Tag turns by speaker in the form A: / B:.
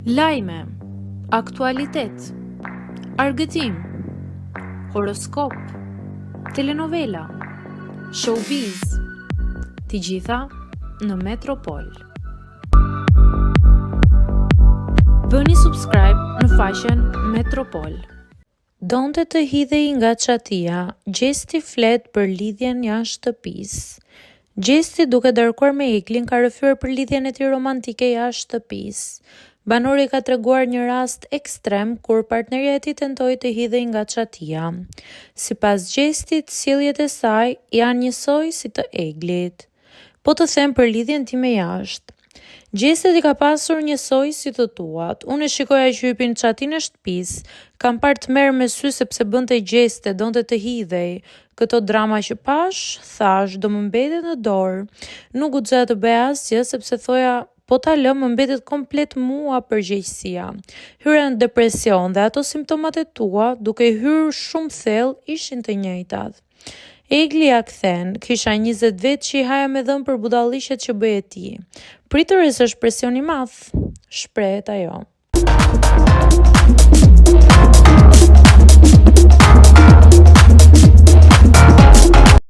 A: Lajme, aktualitet, argëtim, horoskop, telenovela, showbiz, të gjitha në Metropol. Bëni subscribe në faqen Metropol. Donte të hidhej nga çatia, Gjesti flet për lidhjen jashtë shtëpisë. Gjesti, duke darkuar me Eglin, ka rrëfyer për lidhjen e tij romantike jashtë shtëpisë. Banori ka treguar një rast ekstrem kur partnerja e tij tentoi të hidhej nga çatia. Sipas Gjestit, sjelljet e saj janë njësoj si të Eglit. Po të them për lidhjen time jashtë. Gjestit i ka pasur njësoj si të tuat. Unë e shikoja që hypin në çatinë e shtëpisë, kam parë të merr me sy sepse bënte gjeste, donte të hidhej. Këto drama që pash, thash, do më mbetet në dorë. Nuk guxoja të bëja asgjë sepse thoja, po ta lë më mbetet komplet mua përgjegjësia. Hyra në depresion dhe ato simptomat e tua, duke hyrë shumë thellë, ishin të njëjtat. Egli ja kthen, kisha 20 vjet që i haja me dhëm për budalliqet që bëje ti. Pritëres është presion i madh, shprehet ajo.